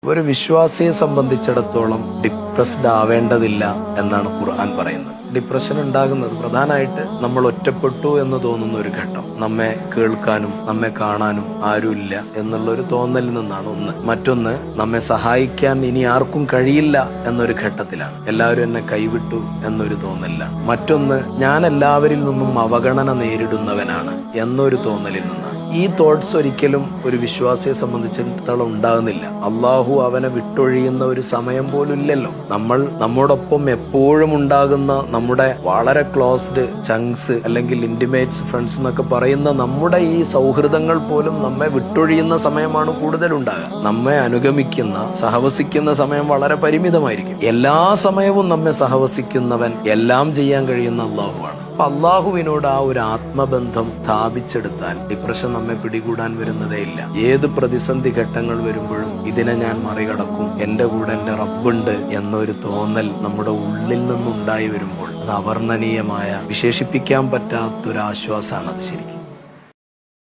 ഒരു വിശ്വാസിയെ സംബന്ധിച്ചിടത്തോളം ഡിപ്രസ്ഡ് ആവേണ്ടതില്ല എന്നാണ് ഖുർആൻ പറയുന്നത്. ഡിപ്രഷൻ ഉണ്ടാകുന്നത് പ്രധാനമായിട്ട് നമ്മൾ ഒറ്റപ്പെട്ടു എന്ന് തോന്നുന്ന ഒരു ഘട്ടം, നമ്മെ കേൾക്കാനും നമ്മെ കാണാനും ആരുമില്ല എന്നുള്ളൊരു തോന്നലിൽ നിന്നാണ് ഒന്ന്. മറ്റൊന്ന്, നമ്മെ സഹായിക്കാൻ ഇനി ആർക്കും കഴിയില്ല എന്നൊരു ഘട്ടത്തിലാണ്, എല്ലാവരും എന്നെ കൈവിട്ടു എന്നൊരു തോന്നലിലാണ്. മറ്റൊന്ന്, ഞാൻ എല്ലാവരിൽ നിന്നും അവഗണന നേരിടുന്നവനാണ് എന്നൊരു തോന്നലിൽ നിന്നാണ്. ഈ തോട്ട്സ് ഒരിക്കലും ഒരു വിശ്വാസിയെ സംബന്ധിച്ചിടത്തോളം ഉണ്ടാകുന്നില്ല. അള്ളാഹു അവനെ വിട്ടൊഴിയുന്ന ഒരു സമയം പോലും ഇല്ലല്ലോ. നമ്മൾ നമ്മോടൊപ്പം എപ്പോഴും ഉണ്ടാകുന്ന നമ്മുടെ വളരെ ക്ലോസ്ഡ് ചങ്സ് അല്ലെങ്കിൽ ഇന്റിമേറ്റ്സ് ഫ്രണ്ട്സ് എന്നൊക്കെ പറയുന്ന നമ്മുടെ ഈ സൗഹൃദങ്ങൾ പോലും നമ്മെ വിട്ടൊഴിയുന്ന സമയമാണ് കൂടുതലുണ്ടാകുക. നമ്മെ അനുഗമിക്കുന്ന സഹവസിക്കുന്ന സമയം വളരെ പരിമിതമായിരിക്കും. എല്ലാ സമയവും നമ്മെ സഹവസിക്കുന്നവൻ, എല്ലാം ചെയ്യാൻ കഴിയുന്ന അള്ളാഹുവാണ്. അപ്പൊ അള്ളാഹുവിനോട് ആ ഒരു ആത്മബന്ധം സ്ഥാപിച്ചെടുത്താൽ ഡിപ്രഷൻ നമ്മെ പിടികൂടാൻ വരുന്നതേ ഇല്ല. ഏത് പ്രതിസന്ധി ഘട്ടങ്ങൾ വരുമ്പോഴും ഇതിനെ ഞാൻ മറികടക്കും, എന്റെ കൂടെ എന്റെ റബ്ബുണ്ട് എന്നൊരു തോന്നൽ നമ്മുടെ ഉള്ളിൽ നിന്നുണ്ടായി വരുമ്പോൾ അത് അവർണ്ണനീയമായ, വിശേഷിപ്പിക്കാൻ പറ്റാത്തൊരാശ്വാസമാണ് അത് ശരിക്കും.